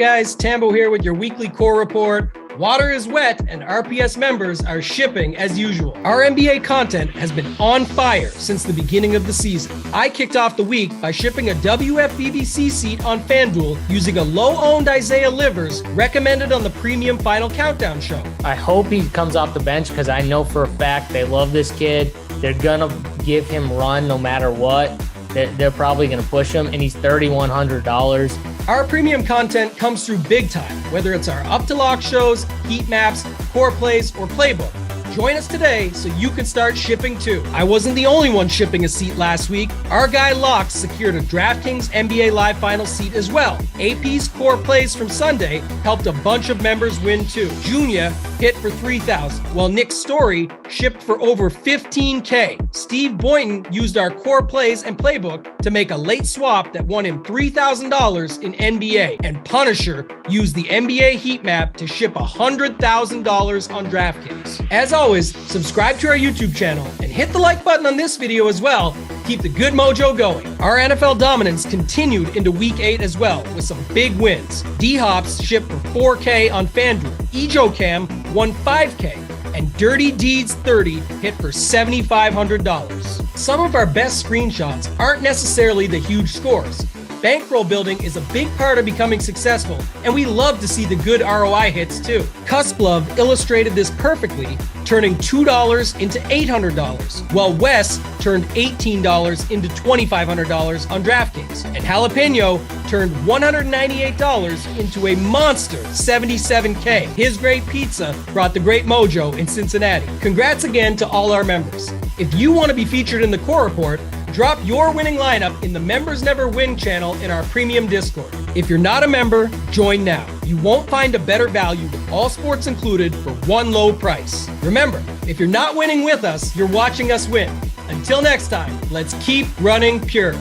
guys? Tambo here with your weekly core report. Water is wet and RPS members are shipping as usual. Our NBA content has been on fire since the beginning of the season. I kicked off the week by shipping a WFBBC seat on FanDuel using a low-owned Isaiah Livers recommended on the Premium Final Countdown show. I hope he comes off the bench because I know for a fact they love this kid. They're going to give him run no matter what. They're probably going to push him, and he's $3,100. Our premium content comes through big time, whether it's our up to lock shows, heat maps, core plays, or playbook. Join us today so you can start shipping too. I wasn't the only one shipping a seat last week. Our guy Locks secured a DraftKings NBA Live Final seat as well. AP's core plays from Sunday helped a bunch of members win too. Junior hit for $3,000, while Nick's story shipped for over $15K. Steve Boynton used our core plays and playbook to make a late swap that won him $3,000 in NBA. And Punisher used the NBA heat map to ship $100,000 on DraftKings. As always, subscribe to our YouTube channel and hit the like button on this video as well. Keep the good mojo going. Our NFL dominance continued into week 8 as well with some big wins. D-Hops shipped for $4K on FanDuel. EJOCam won $5K. And Dirty Deeds 30 hit for $7,500. Some of our best screenshots aren't necessarily the huge scores. Bankroll building is a big part of becoming successful, and we love to see the good ROI hits too. Cusp Love illustrated this perfectly, turning $2 into $800, while Wes turned $18 into $2,500 on DraftKings, and Jalapeno turned $198 into a monster $77K. His Great Pizza brought the great mojo in Cincinnati. Congrats again to all our members. If you want to be featured in the core report, drop your winning lineup in the Members Never Win channel in our premium Discord. If you're not a member, join now. You won't find a better value with all sports included for one low price. Remember, if you're not winning with us, you're watching us win. Until next time, let's keep running pure.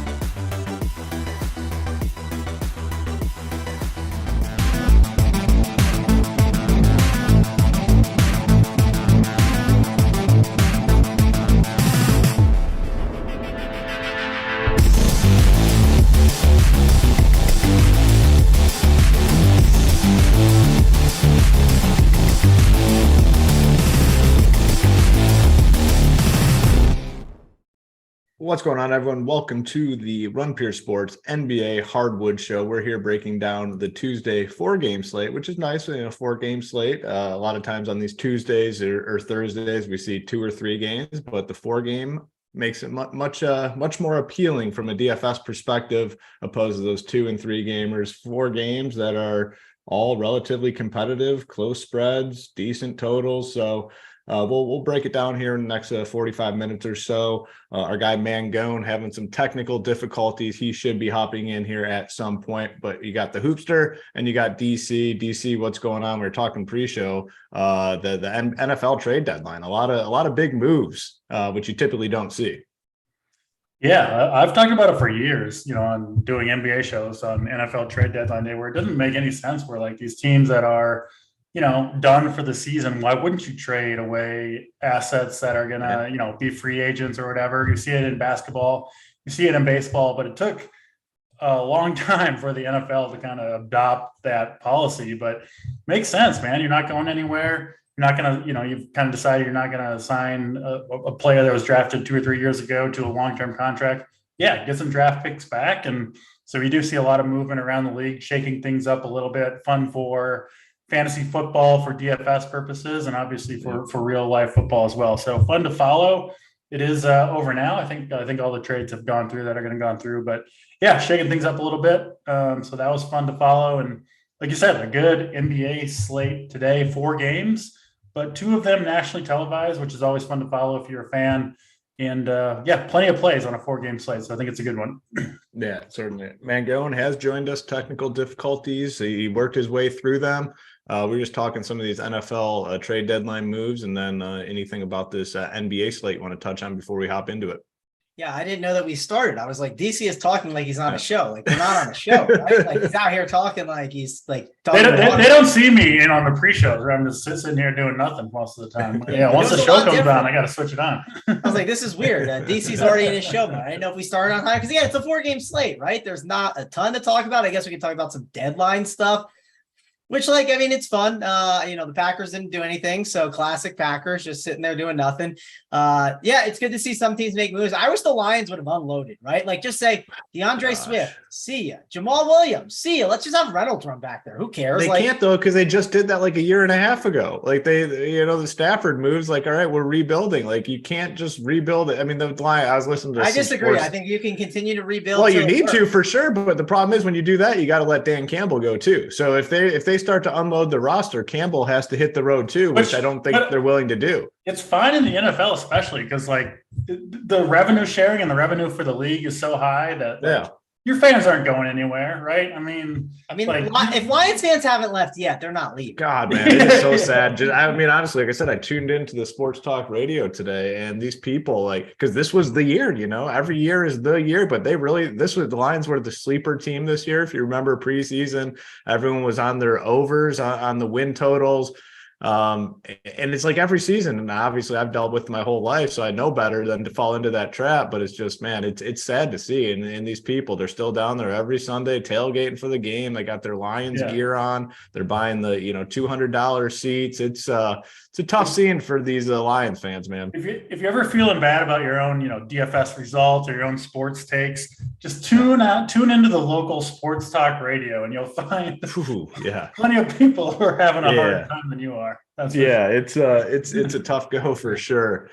What's going on, everyone? Welcome to the Run Pure Sports NBA Hardwood show. We're here breaking down the Tuesday 4-game slate, which is nice. A 4-game slate. A lot of times on these Tuesdays or Thursdays, we see 2 or 3 games, but the 4-game makes it much more appealing from a DFS perspective, opposed to those 2 and 3 gamers. 4 games that are all relatively competitive, close spreads, decent totals. So we'll break it down here in the next 45 minutes or so. Our guy Mangone having some technical difficulties. He should be hopping in here at some point, but you got the Hoopster and you got DC. DC, what's going on? We were talking pre-show, the NFL trade deadline. A lot of big moves, which you typically don't see. Yeah, I've talked about it for years, on doing NBA shows on NFL trade deadline day, where it doesn't make any sense where like these teams that are done for the season, why wouldn't you trade away assets that are going to, be free agents or whatever? You see it in basketball, you see it in baseball, but it took a long time for the NFL to kind of adopt that policy, but makes sense, man. You're not going anywhere. You're not going to, you've kind of decided you're not going to sign a player that was drafted 2 or 3 years ago to a long-term contract. Yeah, get some draft picks back. And so we do see a lot of movement around the league, shaking things up a little bit, fun for fantasy football for DFS purposes, and obviously for real life football as well. So fun to follow. It is over now. I think all the trades have gone through that are going to gone through, but yeah, shaking things up a little bit. So that was fun to follow. And like you said, a good NBA slate today, 4 games, but 2 of them nationally televised, which is always fun to follow if you're a fan. And plenty of plays on a 4-game slate. So I think it's a good one. Yeah, certainly. Mangone has joined us. Technical difficulties. He worked his way through them. We're just talking some of these NFL trade deadline moves, and then anything about this NBA slate you want to touch on before we hop into it. Yeah, I didn't know that we started. I was like, DC is talking like he's on a show. Like, we're not on a show, right? Like, he's out here talking like he's like talking. They don't see me in on the pre-shows where I'm just sitting here doing nothing most of the time. Yeah, once the show comes on, I got to switch it on. I was like, this is weird. DC's already in his show now. I didn't know if we started on time because, yeah, it's a 4-game slate, right? There's not a ton to talk about. I guess we can talk about some deadline stuff. Which, like, I mean, it's fun. The Packers didn't do anything. So classic Packers just sitting there doing nothing. Yeah, it's good to see some teams make moves. I wish the Lions would have unloaded, right? Like, just say DeAndre Swift, see ya. Jamal Williams, see ya. Let's just have Reynolds run back there. Who cares? They can't though, because they just did that like a year and a half ago. Like the Stafford moves, like, all right, we're rebuilding. Like, you can't just rebuild it. I mean, the line, I was listening to. I disagree. I think you can continue to rebuild. Well, you need to for sure, but the problem is when you do that, you got to let Dan Campbell go too. So if they start to unload the roster, Campbell has to hit the road too, which I don't think they're willing to do. It's fine in the NFL, especially because like the revenue sharing and the revenue for the league is so high that your fans aren't going anywhere, right? I mean, like, if Lions fans haven't left yet, they're not leaving. God, man, it is so sad. I mean, honestly, like I said, I tuned into the sports talk radio today, and these people, like, because this was the year, every year is the year, but the Lions were the sleeper team this year. If you remember preseason, everyone was on their overs on the win totals. And it's like every season, and obviously I've dealt with my whole life, so I know better than to fall into that trap. But it's just, man, it's sad to see. And these people, they're still down there every Sunday tailgating for the game. They got their Lions gear on. They're buying the $200 seats. It's a tough scene for these Lions fans, man. If you're ever feeling bad about your own DFS results or your own sports takes, just tune into the local sports talk radio, and you'll find plenty of people who are having a harder time than you are. That's it's a tough go for sure.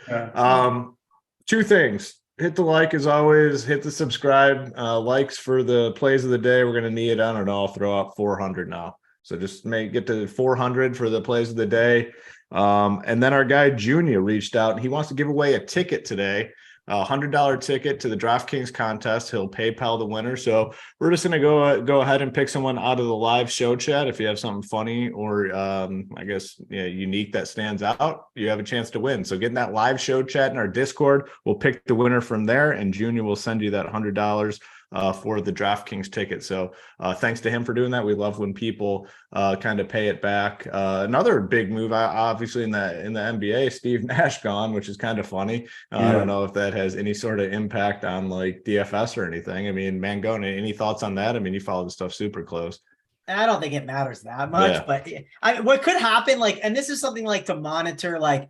Two things: hit the like as always, hit the subscribe. Likes for the plays of the day. We're gonna need, I don't know, I'll throw out 400 now. So just get to 400 for the plays of the day. And then our guy Junior reached out, and he wants to give away a ticket today, a $100 ticket to the DraftKings contest. He'll PayPal the winner. So we're just going to go ahead and pick someone out of the live show chat. If you have something funny or I guess unique that stands out, you have a chance to win. So get in that live show chat in our Discord. We'll pick the winner from there, and Junior will send you that $100 for the DraftKings ticket. So thanks to him for doing that. We love when people kind of pay it back. Another big move, obviously in the NBA, Steve Nash gone, which is kind of funny. I don't know if that has any sort of impact on like DFS or anything. I mean, Mangone, any thoughts on that? I mean, you follow the stuff super close. I don't think it matters that much, but what could happen, like, and this is something like to monitor, like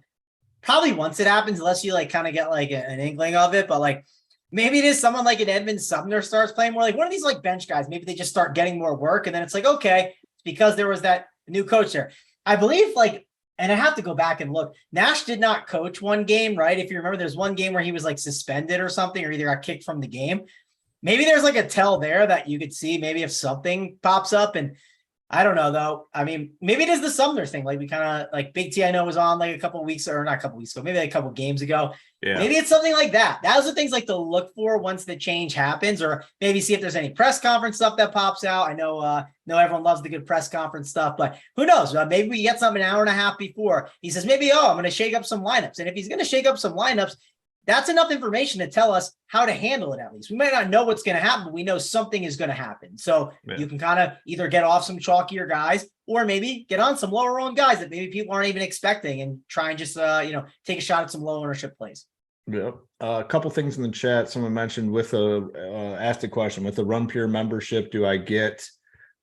probably once it happens, unless you like kind of get like an inkling of it, but like, maybe it is someone like an Edmund Sumner starts playing more, like one of these like bench guys. Maybe they just start getting more work, and then it's like, okay, it's because there was that new coach there. I believe and I have to go back and look. Nash did not coach one game, right? If you remember, there's one game where he was like suspended or something, or either got kicked from the game. Maybe there's like a tell there that you could see maybe if something pops up. And I don't know though. I mean, maybe it is the Sumner thing. Like we kind of like Big T, I know was on like a couple of weeks, or not a couple of weeks ago, maybe like a couple of games ago. Yeah. Maybe it's something like that. Those are things like to look for once the change happens, or maybe see if there's any press conference stuff that pops out. I know everyone loves the good press conference stuff, but who knows? Maybe we get something an hour and a half before. He says, maybe, I'm going to shake up some lineups. And if he's going to shake up some lineups, that's enough information to tell us how to handle it. At least we might not know what's going to happen, but we know something is going to happen. So you can kind of either get off some chalkier guys, or maybe get on some lower owned guys that maybe people aren't even expecting, and try and just, take a shot at some low ownership plays. Yeah. A couple things in the chat. Someone mentioned asked a question, with the Run Pure membership, do I get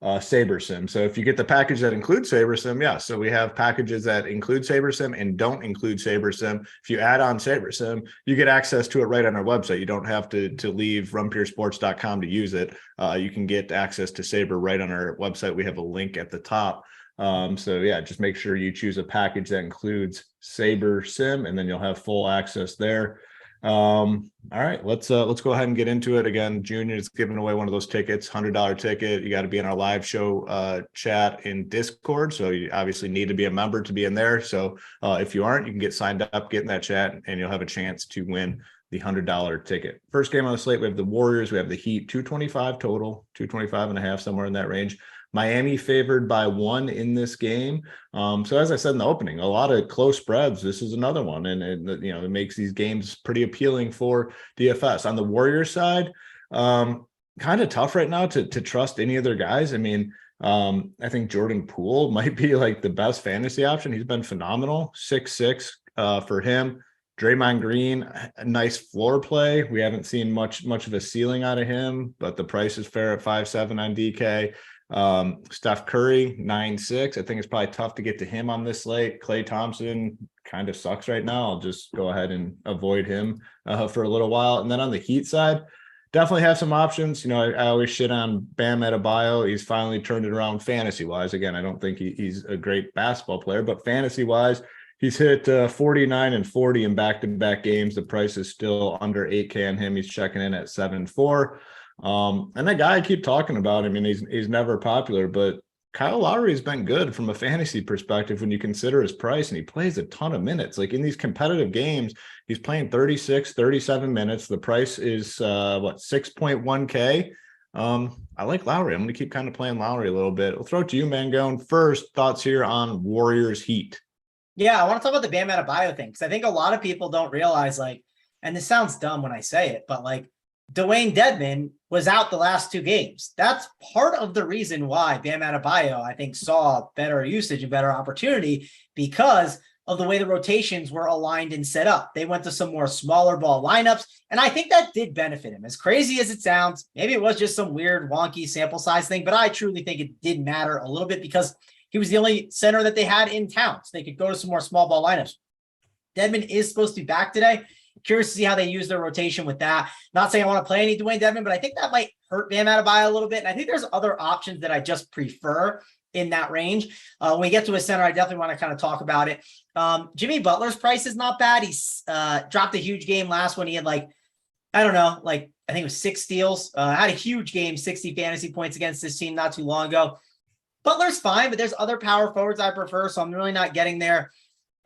SaberSim? So if you get the package that includes SaberSim, so we have packages that include SaberSim and don't include SaberSim. If you add on SaberSim, you get access to it right on our website. You don't have to leave runpuresports.com to use it. You can get access to Saber right on our website. We have a link at the top. Just make sure you choose a package that includes SaberSim, and then you'll have full access there. All right, let's go ahead and get into it. Again, Junior is giving away one of those tickets, $100 ticket. You got to be in our live show chat in Discord, so you obviously need to be a member to be in there. So if you aren't, you can get signed up, get in that chat, and you'll have a chance to win the $100 ticket. First game on the slate, we have the Warriors, we have the Heat, 225 total, 225.5, somewhere in that range. Miami favored by 1 in this game. So as I said in the opening, a lot of close spreads. This is another one, and it makes these games pretty appealing for DFS. On the Warriors side, kind of tough right now to trust any of their guys. I mean, I think Jordan Poole might be like the best fantasy option. He's been phenomenal, 6'6" for him. Draymond Green, a nice floor play. We haven't seen much of a ceiling out of him, but the price is fair at 5.7 on DK. Steph Curry, 9-6. I think it's probably tough to get to him on this slate. Klay Thompson kind of sucks right now. I'll just go ahead and avoid him for a little while. And then on the Heat side, definitely have some options. I always shit on Bam Adebayo. He's finally turned it around fantasy-wise. Again, I don't think he's a great basketball player, but fantasy-wise, he's hit 49 and 40 in back-to-back games. The price is still under 8K on him. He's checking in at 7-4. And that guy I keep talking about, I mean, he's never popular, but Kyle Lowry has been good from a fantasy perspective when you consider his price, and he plays a ton of minutes. Like in these competitive games, he's playing 36, 37 minutes. The price is 6.1K. I like Lowry. I'm going to keep kind of playing Lowry a little bit. I'll throw it to you, Mangone. First, thoughts here on Warriors Heat. Yeah, I want to talk about the Bam Adebayo thing because I think a lot of people don't realize, and this sounds dumb when I say it, but Dwayne Dedmon was out the last 2 games. That's part of the reason why Bam Adebayo, I think, saw better usage and better opportunity because of the way the rotations were aligned and set up. They went to some more smaller ball lineups, and I think that did benefit him. As crazy as it sounds, maybe it was just some weird, wonky sample size thing, but I truly think it did matter a little bit because he was the only center that they had in town, so they could go to some more small ball lineups. Dedmon is supposed to be back today. Curious to see how they use their rotation with that. Not saying I want to play any Dwayne Dedmon, but I think that might hurt Bam Adebayo a little bit. And I think there's other options that I just prefer in that range. When we get to a center, I definitely want to kind of talk about it. Jimmy Butler's price is not bad. He's dropped a huge game last one. He had I think it was 6 steals. Had a huge game, 60 fantasy points against this team not too long ago. Butler's fine, but there's other power forwards I prefer, so I'm really not getting there.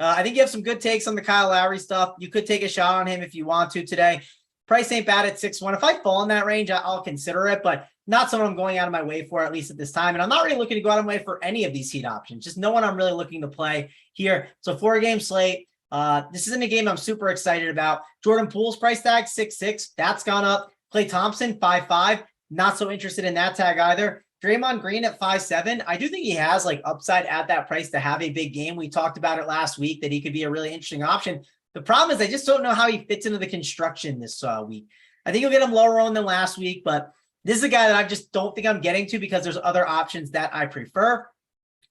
I think you have some good takes on the Kyle Lowry stuff. You could take a shot on him if you want to today. Price ain't bad at 6-1. If I fall in that range, I'll consider it, but not someone I'm going out of my way for, at least at this time. And I'm not really looking to go out of my way for any of these Heat options. Just no one I'm really looking to play here. So 4-game slate. This isn't a game I'm super excited about. Jordan Poole's price tag, 6-6. That's gone up. Klay Thompson, 5-5. Not so interested in that tag either. Draymond Green at 5-7. I do think he has upside at that price to have a big game. We talked about it last week that he could be a really interesting option. The problem is I just don't know how he fits into the construction this week. I think you'll get him lower on than last week, but this is a guy that I just don't think I'm getting to because there's other options that I prefer.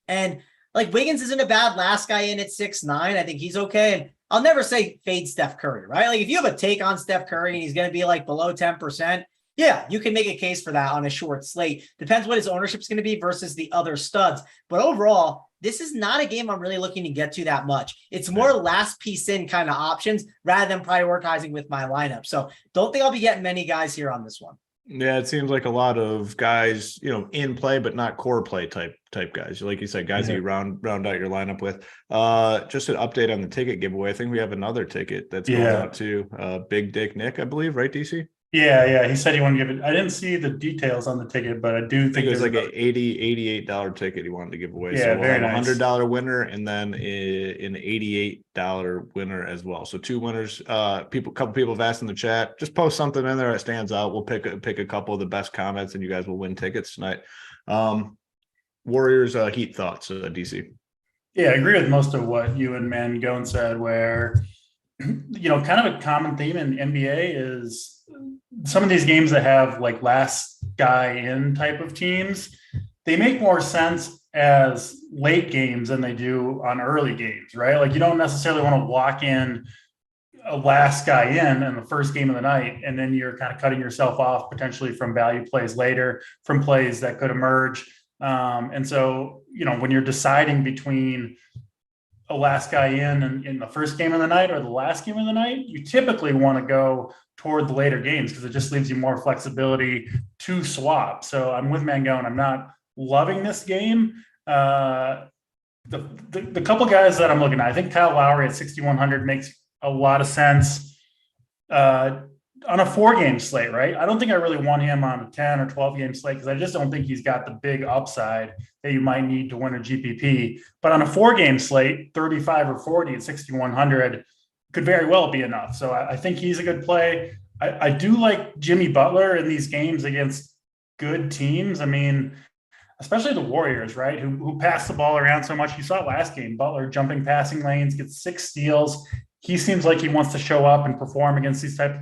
And Wiggins isn't a bad last guy in at 6-9. I think he's okay. And I'll never say fade Steph Curry, right? If you have a take on Steph Curry and he's going to be below 10%, yeah, you can make a case for that on a short slate. Depends what his ownership is going to be versus the other studs. But overall, this is not a game I'm really looking to get to that much. It's more last piece in kind of options rather than prioritizing with my lineup. So don't think I'll be getting many guys here on this one. Yeah, it seems like a lot of guys, in play, but not core play type guys. Like you said, guys that you round out your lineup with. Just an update on the ticket giveaway. I think we have another ticket that's going out to Big Dick Nick, I believe, right, DC? Yeah. He said he wanted to give it. I didn't see the details on the ticket, but I do think it was an $88 ticket he wanted to give away. Yeah, so we'll very have nice. $100 winner and then an $88 winner as well. So 2 winners. Couple people have asked in the chat. Just post something in there that stands out. We'll pick a couple of the best comments, and you guys will win tickets tonight. Warriors Heat thoughts, DC. Yeah, I agree with most of what you and Mangone said. Where kind of a common theme in NBA is some of these games that have last guy in type of teams, they make more sense as late games than they do on early games, right? You don't necessarily want to lock in a last guy in the first game of the night, and then you're kind of cutting yourself off potentially from value plays later, from plays that could emerge. And so, when you're deciding between a last guy in the first game of the night or the last game of the night, you typically want to go toward the later games because it just leaves you more flexibility to swap. So I'm with Mangone. I'm not loving this game. The couple guys that I'm looking at, I think Kyle Lowry at 6,100 makes a lot of sense on a 4-game slate, right? I don't think I really want him on a 10 or 12-game slate because I just don't think he's got the big upside that you might need to win a GPP. But on a 4-game slate, 35 or 40 at 6,100 could very well be enough. So I think he's a good play. I do like Jimmy Butler in these games against good teams. I mean, especially the Warriors, right? Who pass the ball around so much. You saw it last game. Butler jumping passing lanes, gets 6 steals. He seems like he wants to show up and perform against these type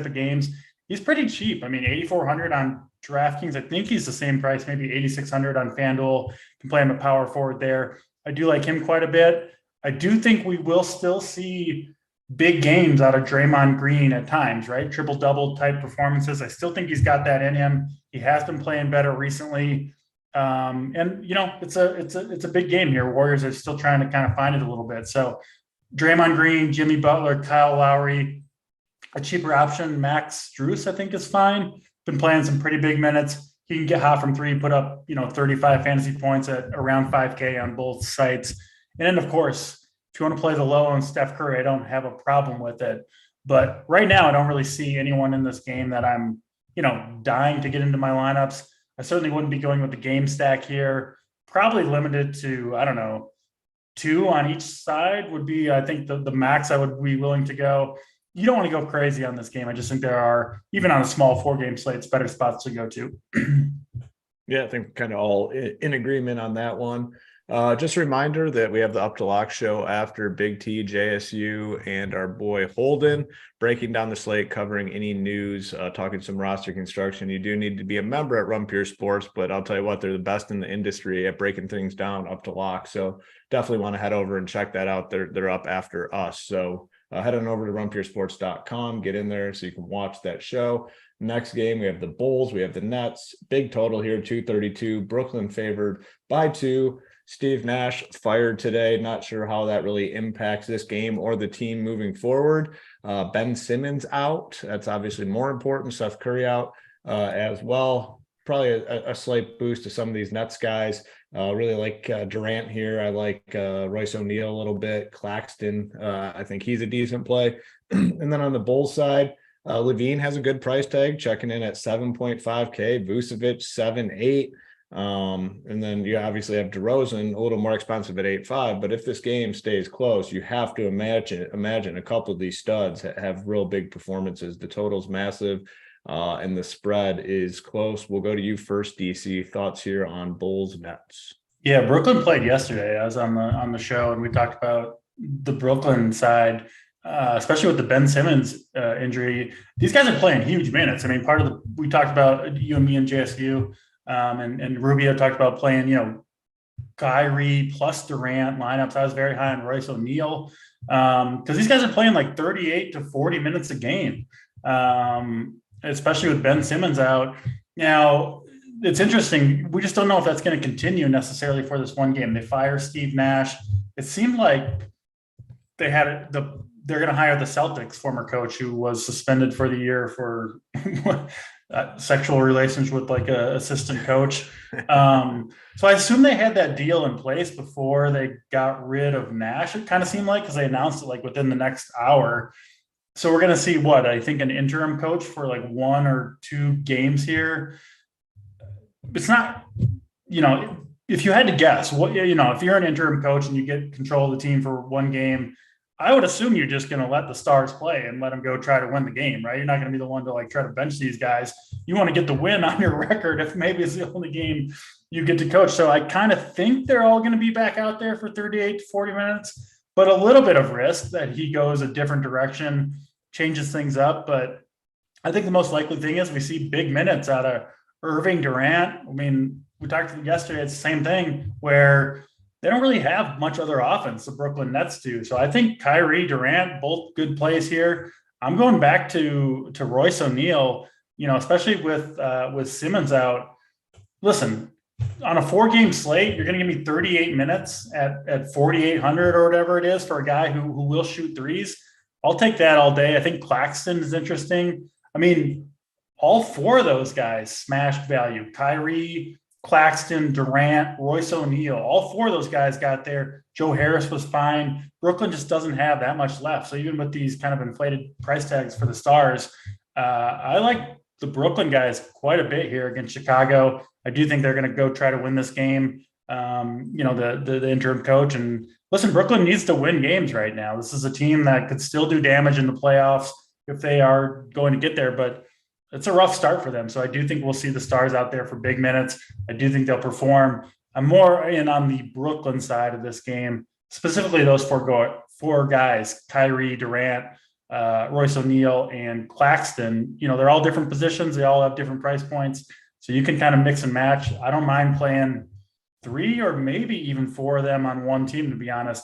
of games. He's pretty cheap. I mean, 8,400 on DraftKings. I think he's the same price, maybe 8,600 on FanDuel. Can play him at power forward there. I do like him quite a bit. I do think we will still see big games out of Draymond Green at times, right? Triple-double type performances. I still think he's got that in him. He has been playing better recently. And it's a big game here. Warriors are still trying to kind of find it a little bit. So Draymond Green, Jimmy Butler, Kyle Lowry, a cheaper option, Max Strus, I think is fine. Been playing some pretty big minutes. He can get hot from three, put up, 35 fantasy points at around 5K on both sites. And then, of course, if you want to play the low on Steph Curry, I don't have a problem with it. But right now, I don't really see anyone in this game that I'm, dying to get into my lineups. I certainly wouldn't be going with the game stack here. Probably limited to, I don't know, 2 on each side would be, I think, the max I would be willing to go. You don't want to go crazy on this game. I just think there are, even on a small 4-game slate, better spots to go to. Yeah, I think kind of all in agreement on that one. Just a reminder that we have the Up to Lock show after BigT, JSU, and our boy Holden breaking down the slate, covering any news, talking some roster construction. You do need to be a member at Run Pure Sports, but I'll tell you what, they're the best in the industry at breaking things down up to lock. So definitely want to head over and check that out. They're up after us. So head on over to runpuresports.com, get in there so you can watch that show. Next game, we have the Bulls, we have the Nets. Big total here, 232. Brooklyn favored by 2. Steve Nash fired today. Not sure how that really impacts this game or the team moving forward. Ben Simmons out. That's obviously more important. Seth Curry out as well. Probably a slight boost to some of these Nets guys. Really like Durant here. I like Royce O'Neal a little bit. Claxton, I think he's a decent play. And then on the Bulls side, Levine has a good price tag, checking in at 7.5K. Vucevic, 7.8. And then you obviously have DeRozan, a little more expensive at 8.5. But if this game stays close, you have to imagine a couple of these studs have real big performances. The total's massive. And the spread is close. We'll go to you first, DC. Thoughts here on Bulls Nets? Yeah, Brooklyn played yesterday. I was on the show, and we talked about the Brooklyn side, especially with the Ben Simmons injury. These guys are playing huge minutes. I mean, we talked about you and me and JSU, and Rubio talked about playing, Kyrie plus Durant lineups. I was very high on Royce O'Neal because these guys are playing like 38 to 40 minutes a game. Especially with Ben Simmons out. Now, it's interesting. We just don't know if that's going to continue necessarily for this one game. They fire Steve Nash. It seemed like they're going to hire the Celtics former coach who was suspended for the year for sexual relations with like a assistant coach. So I assume they had that deal in place before they got rid of Nash. It kind of seemed like, because they announced it like within the next hour. So we're going to see I think an interim coach for like 1 or 2 games here. It's not, if you had to guess if you're an interim coach and you get control of the team for 1 game, I would assume you're just going to let the stars play and let them go try to win the game, right? You're not going to be the one to like try to bench these guys. You want to get the win on your record if maybe it's the only game you get to coach. So I kind of think they're all going to be back out there for 38 to 40 minutes. But a little bit of risk that he goes a different direction, changes things up. But I think the most likely thing is we see big minutes out of Irving, Durant. I mean, we talked yesterday, it's the same thing where they don't really have much other offense, the Brooklyn Nets do. So I think Kyrie, Durant, both good plays here. I'm going back to Royce O'Neal, especially with Simmons out. Listen, on a 4-game slate, you're going to give me 38 minutes at 4,800 or whatever it is for a guy who will shoot threes. I'll take that all day. I think Claxton is interesting. I mean, all 4 of those guys smashed value. Kyrie, Claxton, Durant, Royce O'Neal, all 4 of those guys got there. Joe Harris was fine. Brooklyn just doesn't have that much left. So even with these kind of inflated price tags for the stars, I like the Brooklyn guys quite a bit here against Chicago. I do think they're going to go try to win this game. The interim coach, and listen, Brooklyn needs to win games right now. This is a team that could still do damage in the playoffs if they are going to get there, but it's a rough start for them. So I do think we'll see the stars out there for big minutes. I do think they'll perform. I'm more in on the Brooklyn side of this game, specifically those 4 guys, Kyrie, Durant, Royce O'Neal, and Claxton. They're all different positions. They all have different price points. So you can kind of mix and match. I don't mind playing 3 or maybe even 4 of them on one team, to be honest.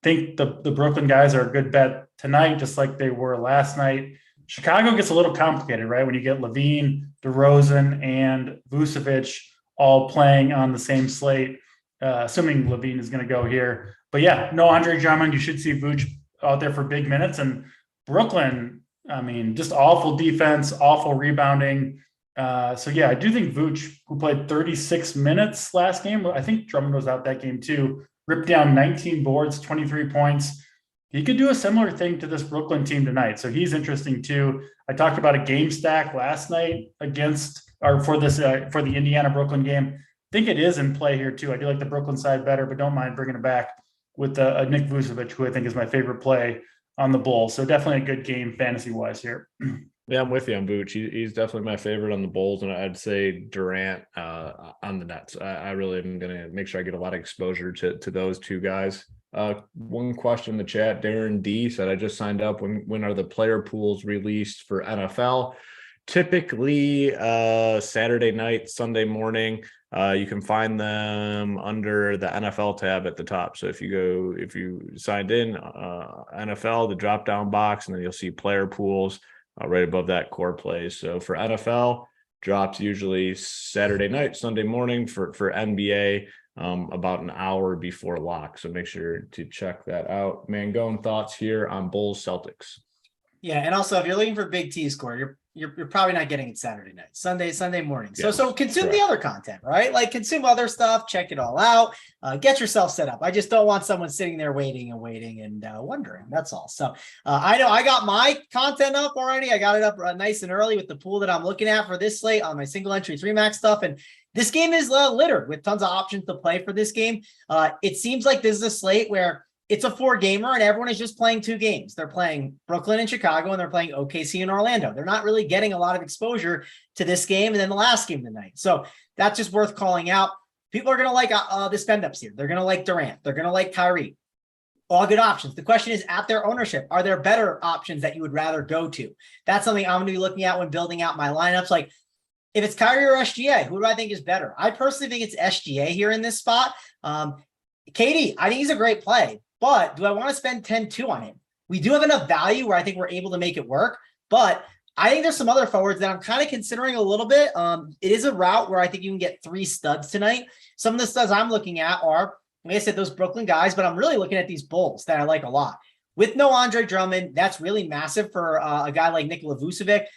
Think the Brooklyn guys are a good bet tonight, just like they were last night. Chicago gets a little complicated, right? When you get Levine, DeRozan, and Vucevic all playing on the same slate, assuming Levine is going to go here. But yeah, no Andre Drummond. You should see Vooch out there for big minutes. And Brooklyn, I mean, just awful defense, awful rebounding. So yeah, I do think Vooch, who played 36 minutes last game, I think Drummond was out that game too, ripped down 19 boards, 23 points. He could do a similar thing to this Brooklyn team tonight. So he's interesting too. I talked about a game stack last night for the Indiana Brooklyn game. I think it is in play here too. I do like the Brooklyn side better, but don't mind bringing it back with Nick Vucevic, who I think is my favorite play on the Bulls. So definitely a good game fantasy wise here. Yeah, I'm with you on Vooch. He's definitely my favorite on the Bulls, and I'd say Durant on the Nets. I really am going to make sure I get a lot of exposure to those two guys. One question in the chat, Darren D said, I just signed up. When are the player pools released for NFL? Typically Saturday night, Sunday morning. You can find them under the NFL tab at the top. So if you signed in NFL, the drop down box, and then you'll see player pools right above that core plays. So for NFL, drops usually Saturday night, Sunday morning. For NBA, about an hour before lock. So make sure to check that out. Mangone, thoughts here on Bulls Celtics? Yeah, and also if you're looking for Big T score, you're probably not getting it Saturday night, Sunday morning. Yes, so consume correct. the other content, right? Like consume other stuff, check it all out, get yourself set up. I just don't want someone sitting there waiting and wondering. That's all. So I know I got my content up already. I got it up nice and early with the pool that I'm looking at for this slate on my single entry 3-max stuff. And this game is littered with tons of options to play for this game. It seems like this is a slate where it's a 4-gamer and everyone is just playing 2 games. They're playing Brooklyn and Chicago, and they're playing OKC and Orlando. They're not really getting a lot of exposure to this game and then the last game tonight. So that's just worth calling out. People are going to like the spend-ups here. They're going to like Durant. They're going to like Kyrie. All good options. The question is, at their ownership, are there better options that you would rather go to? That's something I'm going to be looking at when building out my lineups. Like, if it's Kyrie or SGA, who do I think is better? I personally think it's SGA here in this spot. KD, I think he's a great play. But do I want to spend 10-2 on him? We do have enough value where I think we're able to make it work. But I think there's some other forwards that I'm kind of considering a little bit. It is a route where I think you can get 3 studs tonight. Some of the studs I'm looking at are, like I said, those Brooklyn guys, but I'm really looking at these Bulls that I like a lot. With no Andre Drummond, that's really massive for a guy like Nikola Vucevic.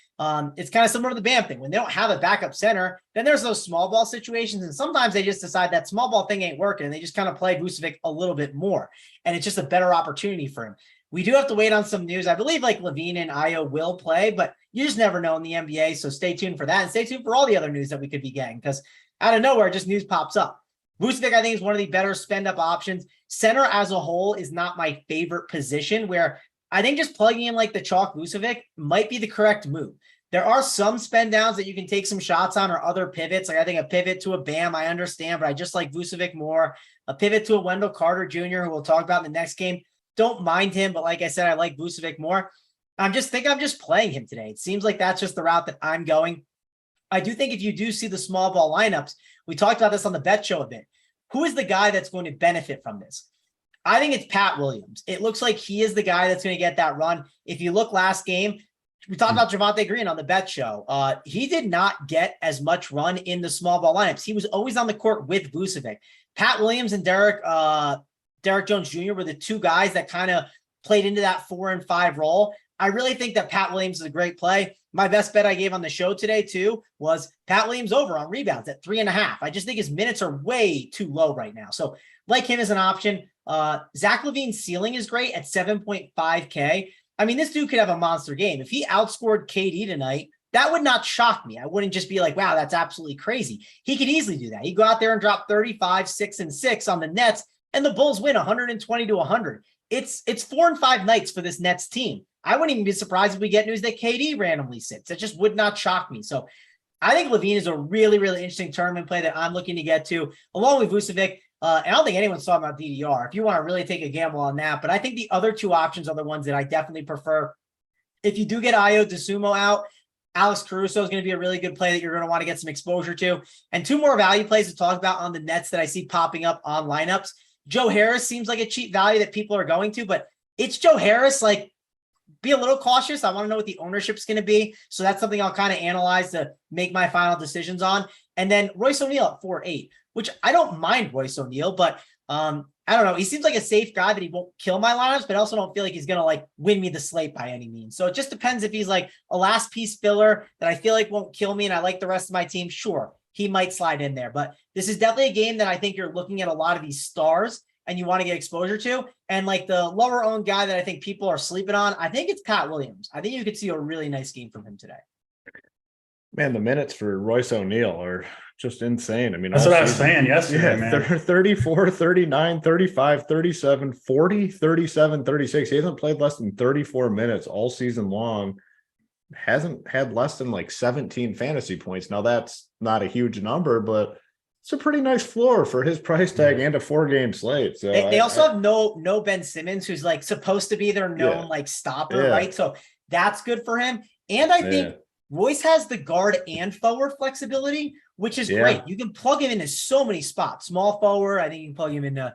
It's kind of similar to the Bam thing. When they don't have a backup center, then there's those small ball situations. And sometimes they just decide that small ball thing ain't working. And they just kind of play Vucevic a little bit more. And it's just a better opportunity for him. We do have to wait on some news. I believe like Levine and Io will play, but you just never know in the NBA. So stay tuned for that. And stay tuned for all the other news that we could be getting, because out of nowhere, just news pops up. Vucevic, I think, is one of the better spend-up options. Center as a whole is not my favorite position, where I think just plugging in like the chalk Vucevic might be the correct move. There are some spend downs that you can take some shots on, or other pivots. Like I think a pivot to a Bam, I understand, but I just like Vucevic more. A pivot to a Wendell Carter Jr., who we'll talk about in the next game. Don't mind him, but like I said, I like Vucevic more. I'm just playing him today. It seems like that's just the route that I'm going. I do think if you do see the small ball lineups, we talked about this on the bet show a bit. Who is the guy that's going to benefit from this? I think it's Pat Williams. It looks like he is the guy that's going to get that run. If you look last game, we talked about Javonte Green on the bet show. He did not get as much run in the small ball lineups. He was always on the court with Vucevic. Pat Williams and Derek Jones Jr. were the 2 guys that kind of played into that 4 and 5 role. I really think that Pat Williams is a great play. My best bet I gave on the show today too was Pat Williams over on rebounds at 3.5. I just think his minutes are way too low right now. So like him as an option. Zach LaVine's ceiling is great at 7.5K. I mean, this dude could have a monster game. If he outscored KD tonight, that would not shock me. I wouldn't just be like, wow, that's absolutely crazy. He could easily do that. He'd go out there and drop 35, 6, and 6 on the Nets, and the Bulls win 120-100. It's 4 and 5 nights for this Nets team. I wouldn't even be surprised if we get news that KD randomly sits. It just would not shock me. So I think LaVine is a really, really interesting tournament play that I'm looking to get to, along with Vucevic. And I don't think anyone's talking about DDR if you want to really take a gamble on that. But I think the other 2 options are the ones that I definitely prefer. If you do get Ayo DeSumo out, Alex Caruso is going to be a really good play that you're going to want to get some exposure to. And 2 more value plays to talk about on the Nets that I see popping up on lineups. Joe Harris seems like a cheap value that people are going to, but it's Joe Harris. Like, be a little cautious. I want to know what the ownership is going to be. So that's something I'll kind of analyze to make my final decisions on. And then Royce O'Neal at 4.8, which I don't mind Royce O'Neal, but I don't know. He seems like a safe guy that he won't kill my lineups, but I also don't feel like he's going to like win me the slate by any means. So it just depends if he's like a last piece filler that I feel like won't kill me and I like the rest of my team. Sure, he might slide in there, but this is definitely a game that I think you're looking at a lot of these stars and you want to get exposure to. And like the lower owned guy that I think people are sleeping on, I think it's Pat Williams. I think you could see a really nice game from him today. Man, the minutes for Royce O'Neal are just insane. I mean, that's what I was saying yesterday, man. 34, 39, 35, 37, 40, 37, 36. He hasn't played less than 34 minutes all season long. Hasn't had less than like 17 fantasy points. Now, that's not a huge number, but it's a pretty nice floor for his price tag and a 4-game slate. So they also have no Ben Simmons, who's like supposed to be their known like stopper, right? So that's good for him. And I think Royce has the guard and forward flexibility, which is great. You can plug him into so many spots. Small forward, I think you can plug him into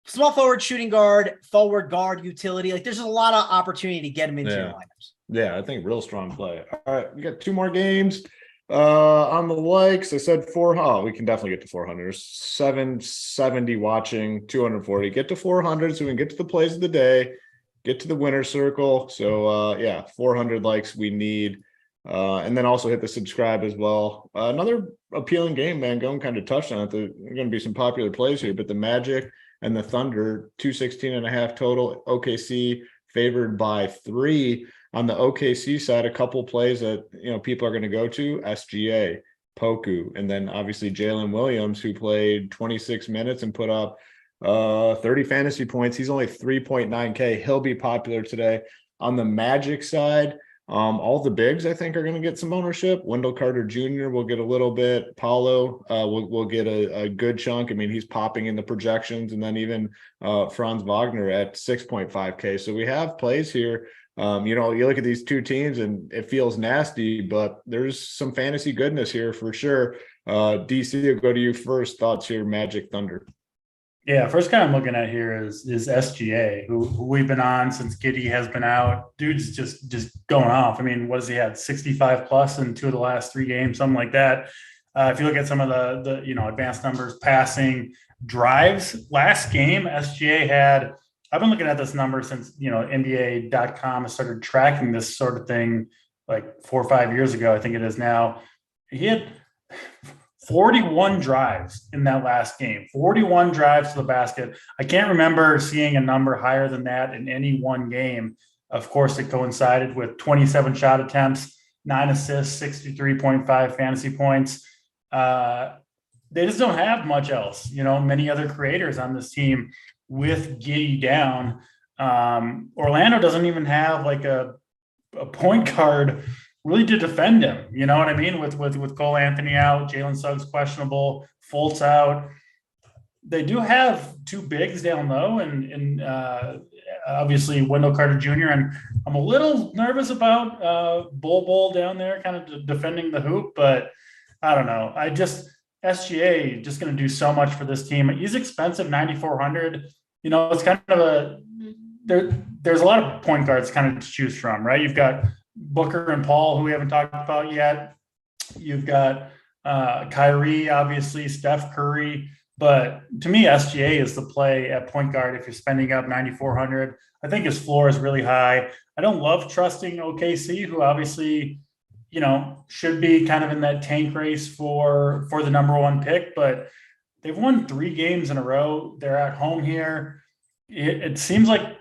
small forward, shooting guard, forward guard, utility. Like there's a lot of opportunity to get him into your lineups. Yeah, I think real strong play. All right, we got 2 more games. On the likes, I said we can definitely get to 400. 770 watching, 240. Get to 400 so we can get to the plays of the day, get to the winner circle. So 400 likes we need. And then also hit the subscribe as well. Another appealing game, man. Going kind of touched on it. There are going to be some popular plays here, but the Magic and the Thunder, 216.5 total. OKC favored by 3. On the OKC side, a couple plays that people are going to go to: SGA, Poku, and then obviously Jalen Williams, who played 26 minutes and put up 30 fantasy points. He's only 3.9K. He'll be popular today. On the Magic side, all the bigs I think are going to get some ownership. Wendell Carter Jr. will get a little bit. Paulo will get a good chunk. I mean, he's popping in the projections, and then even Franz Wagner at 6.5K. So we have plays here. You look at these 2 teams and it feels nasty, but there's some fantasy goodness here for sure. DC, I'll go to you first. Thoughts here, Magic Thunder. Yeah, first guy I'm looking at here is SGA, who we've been on since Giddey has been out. Dude's just going off. I mean, what has he had? 65 plus in 2 of the last 3 games, something like that. If you look at some of the advanced numbers, passing, drives, last game SGA had. I've been looking at this number since, NBA.com has started tracking this sort of thing like 4 or 5 years ago. I think it is now. He had 41 drives in that last game, 41 drives to the basket. I can't remember seeing a number higher than that in any one game. Of course, it coincided with 27 shot attempts, 9 assists, 63.5 fantasy points. They just don't have much else. Many other creators on this team with Giddey down. Orlando doesn't even have like a point guard really to defend him. You know what I mean? With Cole Anthony out, Jalen Suggs questionable, Fultz out. They do have 2 bigs down low, and obviously Wendell Carter Jr. And I'm a little nervous about Bull down there, kind of defending the hoop, but I don't know. SGA just going to do so much for this team. He's expensive, 9,400. It's kind of there's a lot of point guards kind of to choose from, right? You've got Booker and Paul, who we haven't talked about yet. You've got Kyrie, obviously, Steph Curry. But to me, SGA is the play at point guard if you're spending up 9,400. I think his floor is really high. I don't love trusting OKC, who obviously, should be kind of in that tank race for the number 1 pick, but they've won 3 games in a row. They're at home here. It seems like,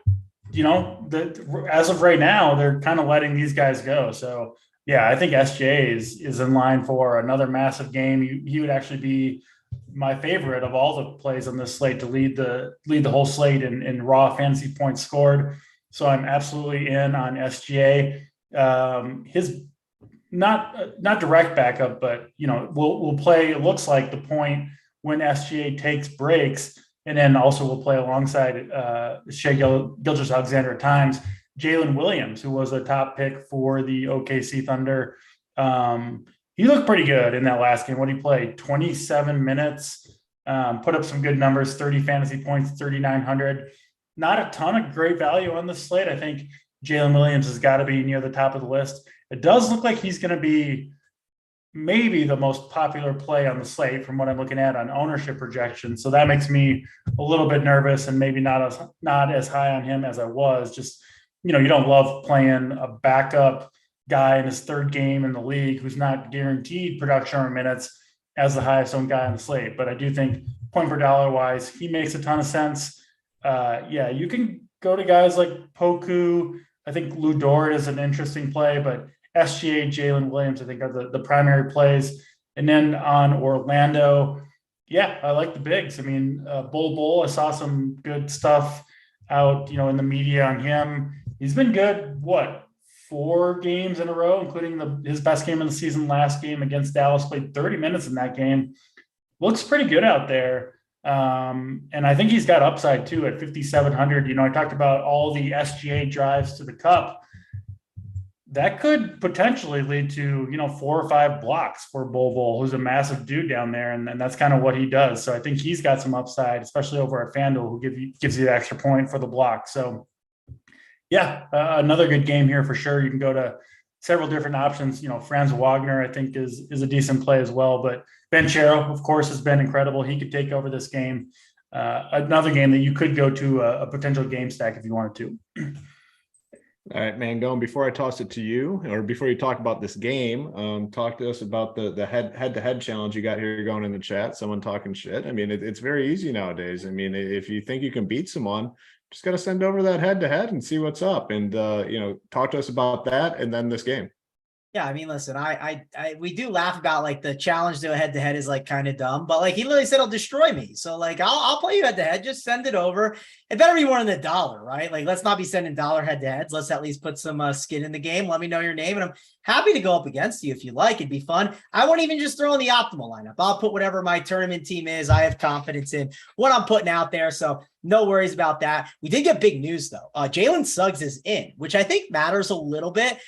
as of right now, they're kind of letting these guys go. So yeah, I think SGA is in line for another massive game. He would actually be my favorite of all the plays on this slate to lead the whole slate in raw fantasy points scored. So I'm absolutely in on SGA. His not direct backup, but we'll play. It looks like the point when SGA takes breaks, and then also we'll play alongside Shai Gilgeous-Alexander at times. Jalen Williams, who was a top pick for the OKC Thunder, He looked pretty good in that last game. What he played, 27 minutes, put up some good numbers, 30 fantasy points, 3,900. Not a ton of great value on the slate. I think Jalen Williams has got to be near the top of the list. It does look like he's going to be maybe the most popular play on the slate from what I'm looking at on ownership projections. So that makes me a little bit nervous and maybe not as high on him as I was. Just, you don't love playing a backup guy in his third game in the league who's not guaranteed production or minutes as the highest owned guy on the slate. But I do think point per dollar wise, he makes a ton of sense. You can go to guys like Poku. I think Lou Dort is an interesting play, but SGA, Jalen Williams, I think are the primary plays. And then on Orlando, I like the bigs. I mean, Bull, I saw some good stuff out, in the media on him. He's been good, 4 games in a row, including his best game of the season last game against Dallas, played 30 minutes in that game. Looks pretty good out there. And I think he's got upside too at 5,700. I talked about all the SGA drives to the cup. That could potentially lead to, 4 or 5 blocks for Bull, who's a massive dude down there. And that's kind of what he does. So I think he's got some upside, especially over at FanDuel, who gives you the extra point for the block. So another good game here for sure. You can go to several different options. Franz Wagner, I think is a decent play as well, but Banchero, of course, has been incredible. He could take over this game. Another game that you could go to a potential game stack if you wanted to. All right, Mangone, before I toss it to you, or before you talk about this game, talk to us about the head-to-head challenge you got here going in the chat. Someone talking shit. I mean, it's very easy nowadays. I mean, if you think you can beat someone, just got to send over that head-to-head and see what's up. And, talk to us about that and then this game. Yeah, I mean, listen, we do laugh about like the challenge to a head-to-head is like kind of dumb, but like he literally said, "He'll destroy me." So like, I'll play you head-to-head. Just send it over. It better be more than $1, right? Like, let's not be sending dollar head-to-heads. Let's at least put some skin in the game. Let me know your name, and I'm happy to go up against you if you like. It'd be fun. I won't even just throw in the optimal lineup. I'll put whatever my tournament team is. I have confidence in what I'm putting out there, so no worries about that. We did get big news though. Jalen Suggs is in, which I think matters a little bit.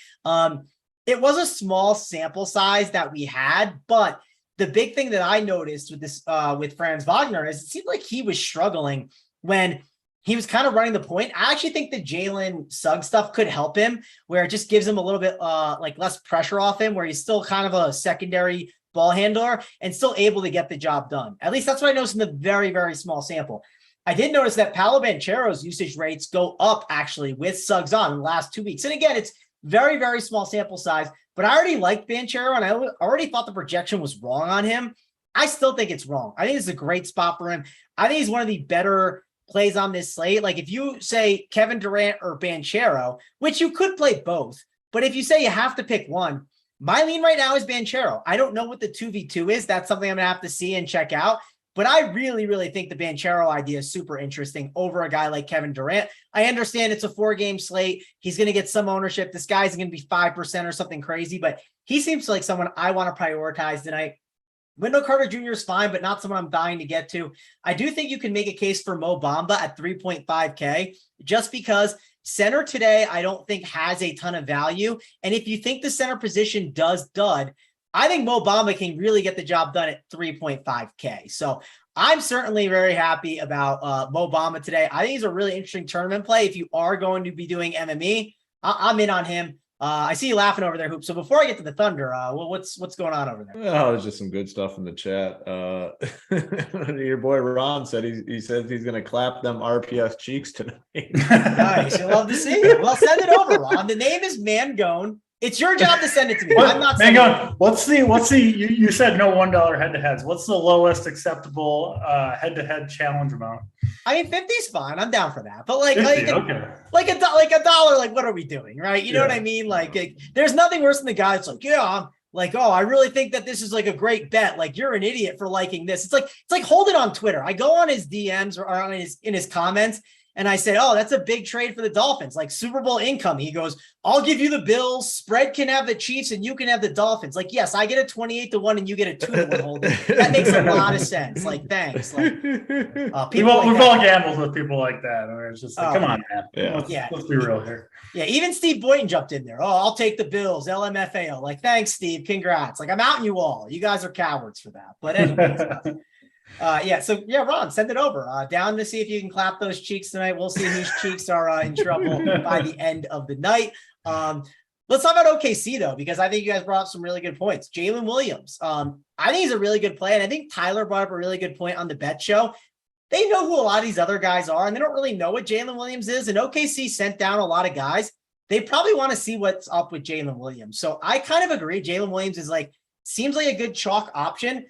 It was a small sample size that we had, but the big thing that I noticed with this, with Franz Wagner is it seemed like he was struggling when he was kind of running the point. I actually think the Jalen Suggs stuff could help him, where it just gives him a little bit like less pressure off him, where he's still kind of a secondary ball handler and still able to get the job done. At least that's what I noticed in the very, very small sample. I did notice that Paolo Banchero's usage rates go up actually with Suggs on in the last 2 weeks. And again, it's very, very small sample size, but I already liked Banchero and I already thought the projection was wrong on him. I still think it's wrong. I think it's a great spot for him. I think he's one of the better plays on this slate. Like if you say Kevin Durant or Banchero, which you could play both, but if you say you have to pick one, my lean right now is Banchero. I don't know what the 2v2 is. That's something I'm gonna have to see and check out. But I really, really think the Banchero idea is super interesting over a guy like Kevin Durant. I understand it's a 4-game slate. He's going to get some ownership. This guy's going to be 5% or something crazy, but he seems like someone I want to prioritize tonight. Wendell Carter Jr. is fine, but not someone I'm dying to get to. I do think you can make a case for Mo Bamba at 3.5K just because center today I don't think has a ton of value. And if you think the center position does dud, I think Mo Bamba can really get the job done at 3.5K. So I'm certainly very happy about Mo Bamba today. I think he's a really interesting tournament play. If you are going to be doing MME, I'm in on him. I see you laughing over there, Hoop. So before I get to the Thunder, what's going on over there? Oh, there's just some good stuff in the chat. Your boy Ron said he says he's going to clap them RPS cheeks tonight. Nice. You'll love to see it. Well, send it over, Ron. The name is Mangone. It's your job to send it to me. I'm not sending it. What's the you said no $1 head-to-heads. What's the lowest acceptable head-to-head challenge amount? I mean, 50 is fine. I'm down for that. But like, 50, like a dollar, like what are we doing? Right. You know what I mean? Like there's nothing worse than the guy that's like, yeah, I'm like, oh, I really think that this is like a great bet. Like you're an idiot for liking this. It's like hold it on Twitter. I go on his DMs or on in his comments. And I said, oh, that's a big trade for the Dolphins, like Super Bowl income. He goes, I'll give you the Bills. Spread can have the Chiefs and you can have the Dolphins. Like, yes, I get a 28-1 and you get a 2-1 holding. That makes a lot of sense. Like, thanks. Like, we've all gambled with people like that. Or it's just like, come on, man. Let's be real here. Yeah, even Steve Boynton jumped in there. Oh, I'll take the Bills, LMFAO. Like, thanks, Steve. Congrats. Like, I'm outing you all. You guys are cowards for that. But anyways. Ron, send it over. Down to see if you can clap those cheeks tonight. We'll see whose cheeks are in trouble by the end of the night. Let's talk about OKC though, because I think you guys brought up some really good points. Jalen Williams, I think he's a really good play, and I think Tyler brought up a really good point on the bet show. They know who a lot of these other guys are, and they don't really know what Jalen Williams is. And OKC sent down a lot of guys. They probably want to see what's up with Jalen Williams. So I kind of agree. Jalen Williams is seems like a good chalk option.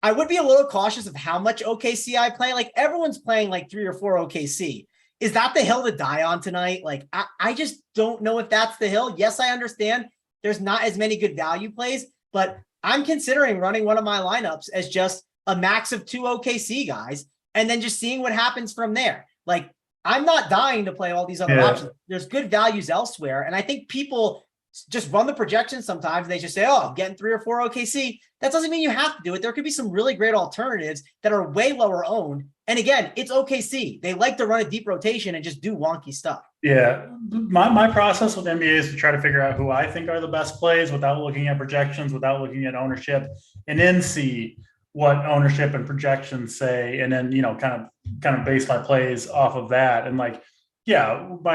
I would be a little cautious of how much OKC I play. Like, everyone's playing like 3 or 4 OKC. Is that the hill to die on tonight? Like, I just don't know if that's the hill. Yes, I understand there's not as many good value plays, but I'm considering running one of my lineups as just a max of 2 OKC guys and then just seeing what happens from there. Like, I'm not dying to play all these other options. There's good values elsewhere. And I think people just run the projections sometimes. They just say, oh, I'm getting 3 or 4 OKC. That doesn't mean you have to do it. There could be some really great alternatives that are way lower owned. And again, it's OKC. They like to run a deep rotation and just do wonky stuff. Yeah. My process with NBA is to try to figure out who I think are the best plays without looking at projections, without looking at ownership, and then see what ownership and projections say. And then, kind of base my plays off of that. And my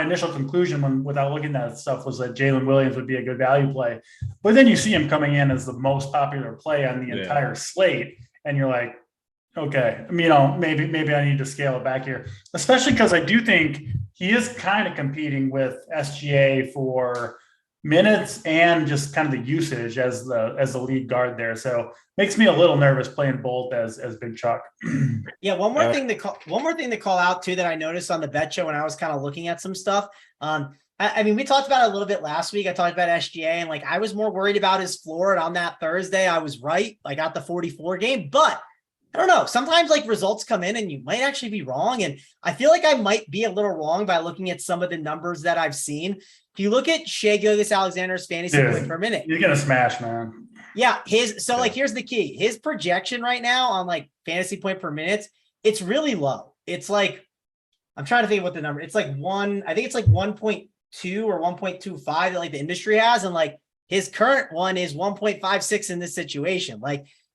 initial conclusion without looking at that stuff was that Jalen Williams would be a good value play. But then you see him coming in as the most popular play on the entire slate. And you're like, okay, maybe I need to scale it back here, especially because I do think he is kind of competing with SGA for minutes and just kind of the usage as the lead guard there. So makes me a little nervous playing both as Big Chuck. Yeah. One more thing to call out too, that I noticed on the bet show when I was kind of looking at some stuff. We talked about it a little bit last week. I talked about SGA and I was more worried about his floor. And on that Thursday, I was right. I got the 44 game, but I don't know. Sometimes results come in and you might actually be wrong. And I feel like I might be a little wrong by looking at some of the numbers that I've seen. If you look at Shai Gilgeous-Alexander's fantasy point per minute, you're going to smash, man. Yeah. Here's the key. His projection right now on fantasy point per minute, it's really low. It's I'm trying to think of what the number, it's I think it's 1.2 or 1.25 that the industry has. And his current one is 1.56 in this situation.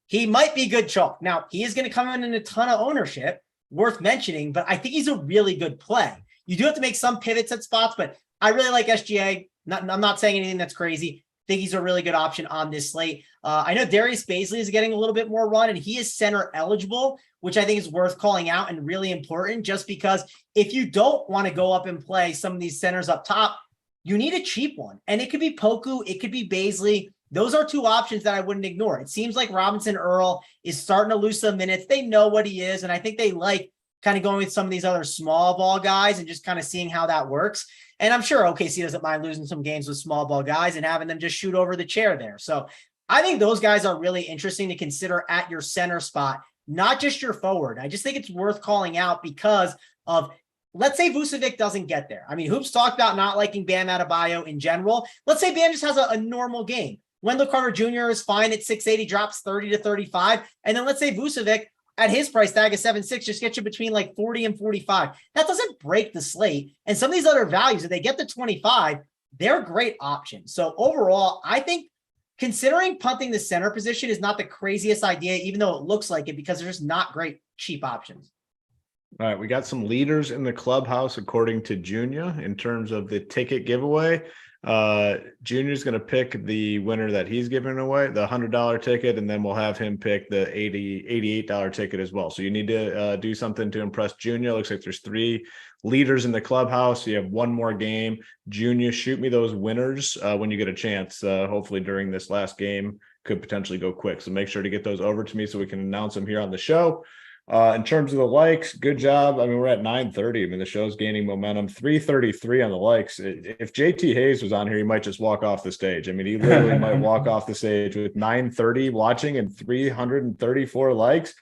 He might be good chalk. Now, he is going to come in a ton of ownership, worth mentioning, but I think he's a really good play. You do have to make some pivots at spots, but I really like SGA. I'm not saying anything that's crazy. I think he's a really good option on this slate. I know Darius Bazley is getting a little bit more run, and he is center eligible, which I think is worth calling out and really important, just because if you don't want to go up and play some of these centers up top, you need a cheap one. And it could be Poku, it could be Bazley. Those are 2 options that I wouldn't ignore. It seems like Robinson Earl is starting to lose some minutes. They know what he is, and I think they like kind of going with some of these other small ball guys and just kind of seeing how that works. And I'm sure OKC doesn't mind losing some games with small ball guys and having them just shoot over the chair there. So I think those guys are really interesting to consider at your center spot, not just your forward. I just think it's worth calling out because of, let's say Vucevic doesn't get there. Hoops talked about not liking Bam Adebayo in general. Let's say Bam just has a normal game. Wendell Carter Jr. is fine at 680, drops 30 to 35. And then let's say Vucevic at his price tag of 7.6 just gets you between 40 and 45. That doesn't break the slate. And some of these other values, if they get to 25, they're great options. So overall, I think considering punting the center position is not the craziest idea, even though it looks like it, because there's just not great cheap options. All right, we got some leaders in the clubhouse according to Junior in terms of the ticket giveaway. Junior's going to pick the winner that he's giving away, the $100 ticket, and then we'll have him pick the $88 ticket as well. So you need to do something to impress Junior. Looks like there's 3 leaders in the clubhouse. You have one more game. Junior, shoot me those winners when you get a chance. Hopefully during this last game, could potentially go quick. So make sure to get those over to me so we can announce them here on the show. In terms of the likes, good job. I mean, we're at 930. I mean, the show's gaining momentum. 333 on the likes. If JT Hayes was on here, he might just walk off the stage. I mean, he literally might walk off the stage with 930 watching and 334 likes.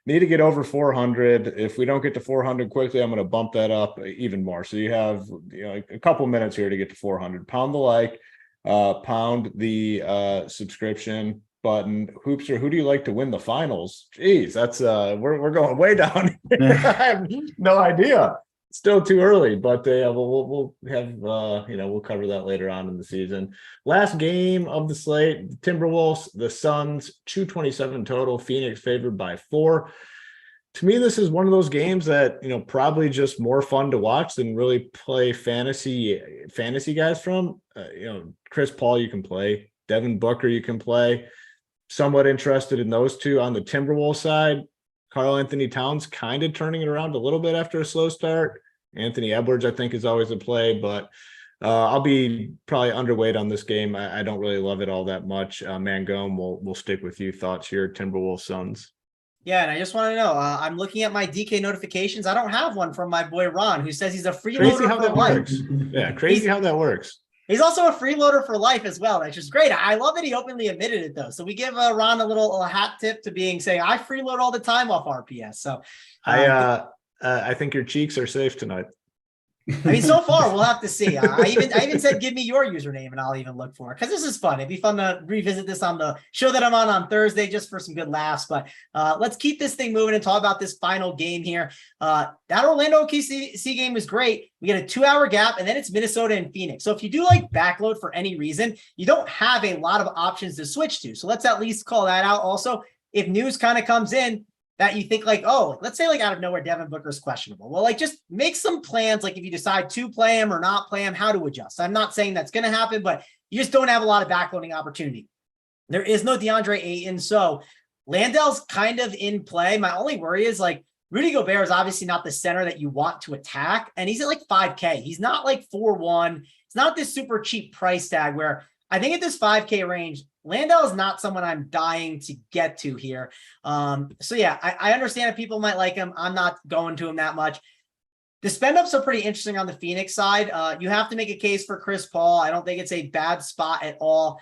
Need to get over 400. If we don't get to 400 quickly, I'm going to bump that up even more. So you have a couple minutes here to get to 400. Pound the like, pound the subscription button. Hoopster, who do you like to win the finals? Jeez, that's we're going way down here. I have no idea. Still too early, but we'll have we'll cover that later on in the season. Last game of the slate: Timberwolves, the Suns, 227 total. Phoenix favored by 4. To me, this is one of those games that probably just more fun to watch than really play fantasy guys from. Chris Paul you can play, Devin Booker you can play. Somewhat interested in those two. On the Timberwolves side, Karl Anthony Towns kind of turning it around a little bit after a slow start. Anthony Edwards, I think, is always a play, but I'll be probably underweight on this game. I don't really love it all that much. Mangone, we'll stick with you. Thoughts here, Timberwolves Suns. Yeah, and I just want to know, I'm looking at my DK notifications. I don't have one from my boy Ron, who says he's a freeloader for life. Yeah, crazy how that works. He's also a freeloader for life as well, which is great. I love that he openly admitted it, though. So we give Ron a little hat tip to saying, I freeload all the time off RPS. So I think your cheeks are safe tonight. I mean, so far we'll have to see. I even said, give me your username and I'll even look for it, because this is fun. It'd be fun to revisit this on the show that I'm on Thursday, just for some good laughs. But let's keep this thing moving and talk about this final game here. That Orlando OKC game was great. We get a 2-hour gap, and then it's Minnesota and Phoenix. So if you do like backload for any reason, you don't have a lot of options to switch to. So let's at least call that out. Also, if news kind of comes in that you think like, oh, let's say like out of nowhere, Devin Booker's questionable. Well, like just make some plans. Like if you decide to play him or not play him, how to adjust. I'm not saying that's going to happen, but you just don't have a lot of backloading opportunity. There is no DeAndre Ayton. So Landell's kind of in play. My only worry is like Rudy Gobert is obviously not the center that you want to attack. And he's at like 5K. He's not like 4-1. It's not this super cheap price tag where I think at this 5K range, Landell is not someone I'm dying to get to here. So yeah, I understand if people might like him. I'm not going to him that much. The spend ups are pretty interesting on the Phoenix side. You have to make a case for Chris Paul. I don't think it's a bad spot at all.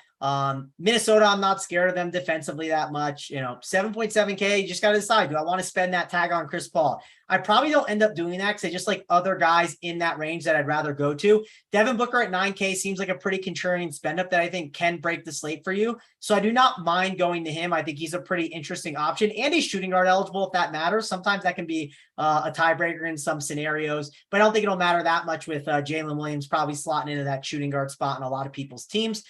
Minnesota, I'm not scared of them defensively that much. 7.7K, you just got to decide, do I want to spend that tag on Chris Paul? I probably don't end up doing that because I just like other guys in that range that I'd rather go to. Devin Booker at 9K seems like a pretty contrarian spend up that I think can break the slate for you. So I do not mind going to him. I think he's a pretty interesting option, and he's shooting guard eligible if that matters. Sometimes that can be a tiebreaker in some scenarios, but I don't think it'll matter that much with Jalen Williams probably slotting into that shooting guard spot in a lot of people's teams.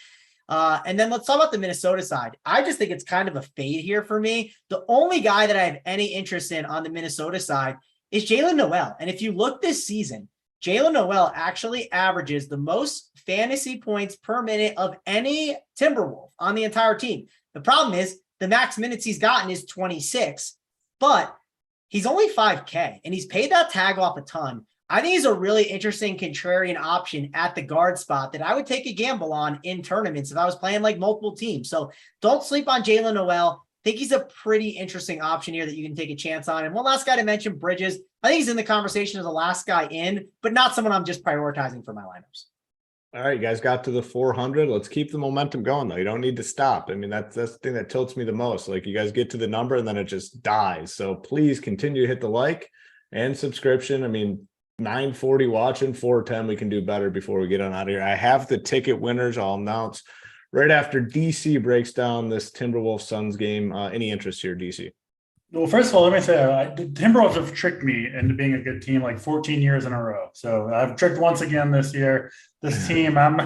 And then let's talk about the Minnesota side. I just think it's kind of a fade here for me. The only guy that I have any interest in on the Minnesota side is Jalen Noel. And if you look this season, Jalen Noel actually averages the most fantasy points per minute of any Timberwolf on the entire team. The problem is the max minutes he's gotten is 26, but he's only 5K and he's paid that tag off a ton. I think he's a really interesting contrarian option at the guard spot that I would take a gamble on in tournaments if I was playing like multiple teams. So don't sleep on Jalen Noel. I think he's a pretty interesting option here that you can take a chance on. And one last guy to mention, Bridges. I think he's in the conversation as the last guy in, but not someone I'm just prioritizing for my lineups. All right, you guys got to the 400. Let's keep the momentum going, though. You don't need to stop. I mean, that's the thing that tilts me the most. Like, you guys get to the number and then it just dies. So please continue to hit the like and subscription. I mean, 940 watching, 410. We can do better before we get on out of here. I have the ticket winners. I'll announce right after DC breaks down this Timberwolves Suns game. Any interest here, DC? Well, first of all, let me say, the Timberwolves have tricked me into being a good team like 14 years in a row. So I've tricked once again this year. This team, I'm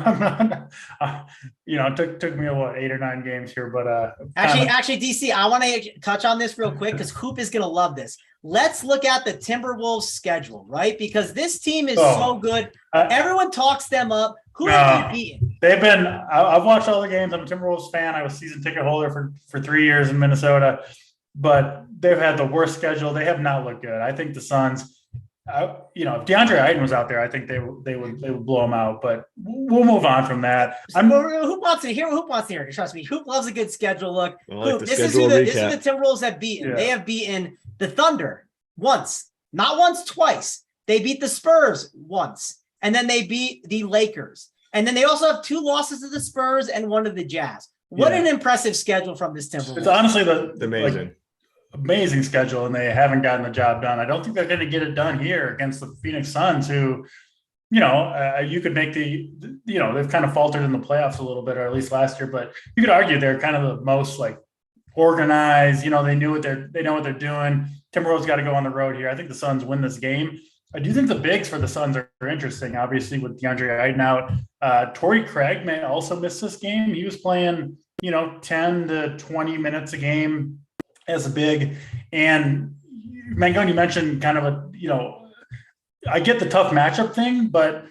it took me 8 or 9 games here, but actually, DC, I want to touch on this real quick because Hoop is going to love this. Let's look at the Timberwolves schedule, right? Because this team is so good. Everyone talks them up. Who have they beaten? They've been. I've watched all the games. I'm a Timberwolves fan. I was season ticket holder for 3 years in Minnesota, but they've had the worst schedule. They have not looked good. I think the Suns. If DeAndre Ayton was out there, I think they would blow him out. But we'll move on from that. Hoop wants to hear. Hoop wants to hear. Trust me, Hoop loves a good schedule. Look, Hoop, this is the Timberwolves have beaten. Yeah. They have beaten the Thunder once, not once, twice. They beat the Spurs once, and then they beat the Lakers. And then they also have 2 losses to the Spurs and 1 to the Jazz. What an impressive schedule from this Timberwolves. It's honestly amazing schedule, and they haven't gotten the job done. I don't think they're going to get it done here against the Phoenix Suns, who, you could make they've kind of faltered in the playoffs a little bit, or at least last year, but you could argue they're kind of the most like organized. They know what they're doing. Timberwolves got to go on the road here. I think the Suns win this game. I do think the bigs for the Suns are interesting, obviously, with DeAndre Ayton out. Torrey Craig may also miss this game. He was playing, 10 to 20 minutes a game as a big. And Mangone, you mentioned kind of I get the tough matchup thing, but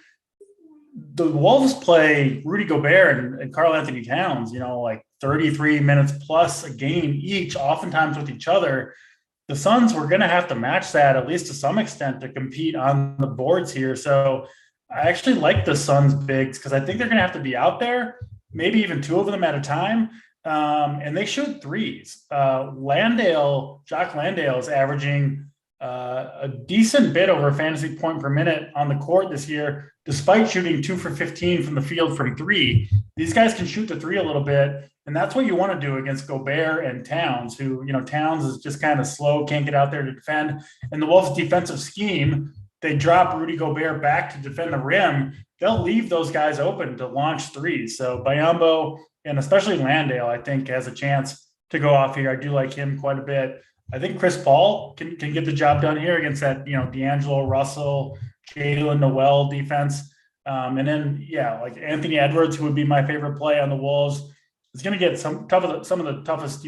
the Wolves play Rudy Gobert and Karl Anthony Towns, like 33 minutes plus a game each, oftentimes with each other. The Suns were going to have to match that, at least to some extent, to compete on the boards here. So I actually like the Suns bigs because I think they're going to have to be out there, maybe even 2 of them at a time. And they shoot threes. Jock Landale is averaging a decent bit over fantasy point per minute on the court this year, despite shooting 2 for 15 from the field from 3. These guys can shoot the 3 a little bit. And that's what you want to do against Gobert and Towns, who, Towns is just kind of slow, can't get out there to defend. And the Wolves' defensive scheme, they drop Rudy Gobert back to defend the rim. They'll leave those guys open to launch threes. So Biyombo, and especially Landale, I think, has a chance to go off here. I do like him quite a bit. I think Chris Paul can get the job done here against that, D'Angelo Russell, Jalen Noel defense. And then, like Anthony Edwards, who would be my favorite play on the Wolves, is going to get some of the toughest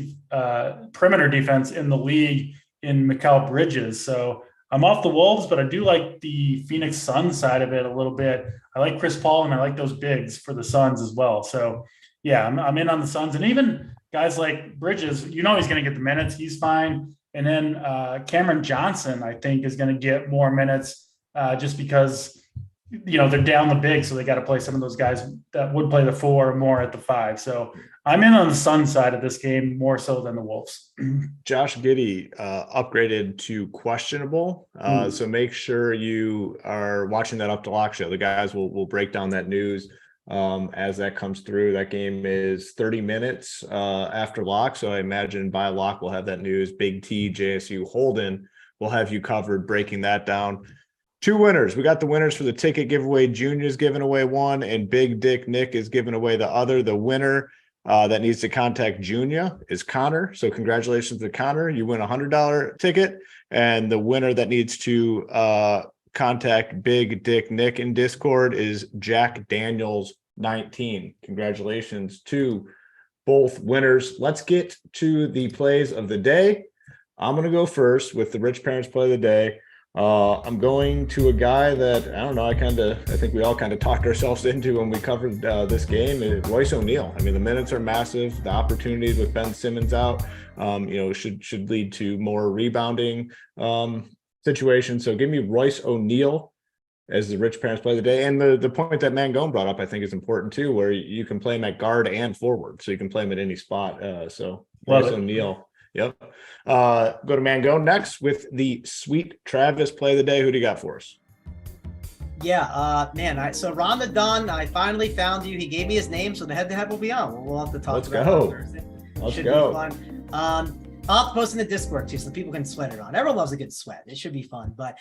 perimeter defense in the league in Mikal Bridges. So I'm off the Wolves, but I do like the Phoenix Suns side of it a little bit. I like Chris Paul, and I like those bigs for the Suns as well. So, I'm in on the Suns. And even guys like Bridges, he's going to get the minutes. He's fine. And then Cameron Johnson, I think, is going to get more minutes just because – they're down the big, so they got to play some of those guys that would play the 4 more at the 5. So I'm in on the Sun side of this game more so than the Wolves. Josh Giddey upgraded to questionable. So make sure you are watching that Up to Lock show. The guys will break down that news as that comes through. That game is 30 minutes after lock. So I imagine by lock we'll have that news. Big T, JSU, Holden will have you covered, breaking that down. 2 winners. We got the winners for the ticket giveaway. Junior's giving away one, and Big Dick Nick is giving away the other. The winner that needs to contact Junior is Connor. So congratulations to Connor. You win a $100 ticket. And the winner that needs to contact Big Dick Nick in Discord is Jack Daniels 19. Congratulations to both winners. Let's get to the plays of the day. I'm going to go first with the Rich Parents play of the day. I'm going to a guy that, I don't know, I think we all kind of talked ourselves into when we covered this game, Royce O'Neal. I mean, the minutes are massive. The opportunities with Ben Simmons out, should lead to more rebounding situations. So give me Royce O'Neal as the Rich Parents play of the day. And the point that Mangone brought up, I think, is important too, where you can play him at guard and forward. So you can play him at any spot. So Royce O'Neal. Yep. Go to Mangone next with the Sweet Travis play of the day. Who do you got for us? Yeah, so Ron the Don, I finally found you. He gave me his name, so the head-to-head will be on. We'll have to talk about it on Thursday. Let's go. Be fun. I'll have to post in the Discord too, so people can sweat it on. Everyone loves a good sweat. It should be fun. But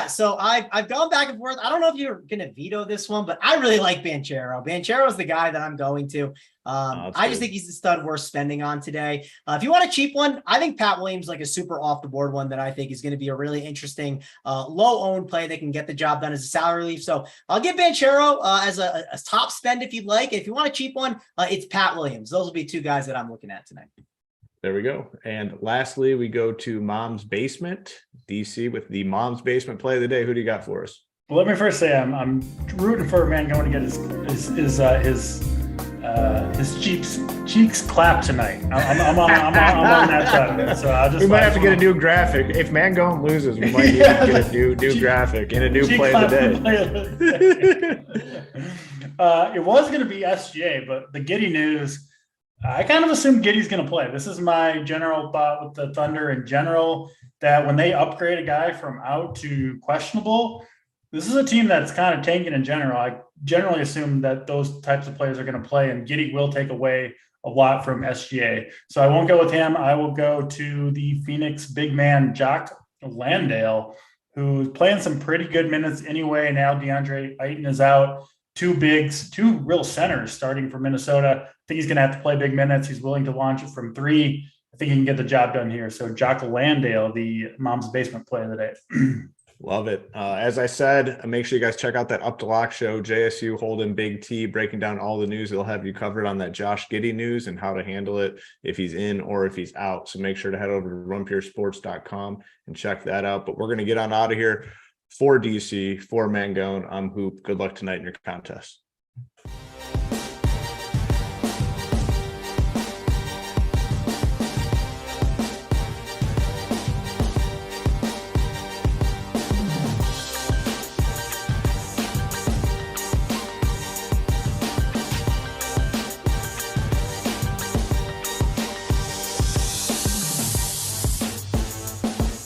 so I've gone back and forth. I don't know if you're gonna veto this one, but I really like Banchero. Banchero is the guy that I'm going to. I just think he's the stud worth spending on today. If you want a cheap one, I think Pat Williams like a super off the board one that I think is going to be a really interesting low owned play that can get the job done as a salary relief. So I'll give Banchero as a top spend if you'd like. If you want a cheap one, it's Pat Williams. Those will be 2 guys that I'm looking at tonight. There we go. And lastly, we go to Mom's Basement, DC, with the Mom's Basement play of the day. Who do you got for us? Well, let me first say I'm rooting for a man going to get his cheeks clapped tonight. I'm on that side of it. So we might have to get a new graphic. If Mangone loses, we might need to get a new graphic and a new play of the day. It was going to be SGA, but the Giddey news, I kind of assume Giddey's going to play. This is my general thought with the Thunder in general. that when they upgrade a guy from out to questionable, this is a team that's kind of tanking in general. I generally assume that those types of players are going to play, and Giddey will take away a lot from SGA. So I won't go with him. I will go to the Phoenix big man, Jock Landale, who's playing some pretty good minutes anyway. Now DeAndre Ayton is out. Two bigs, two real centers starting for Minnesota. I think he's going to have to play big minutes. He's willing to launch it from three. I think he can get the job done here. So Jock Landale, the mom's basement play of the day. Love it. As I said, make sure you guys check out that Up to Lock show, JSU Holden Big T, breaking down all the news. They'll have you covered on that Josh Giddey news and how to handle it if he's in or if he's out. So make sure to head over to runpuresports.com and check that out. But we're going to get on out of here. For DC, for Mangone, I'm Hoop. Good luck tonight in your contest.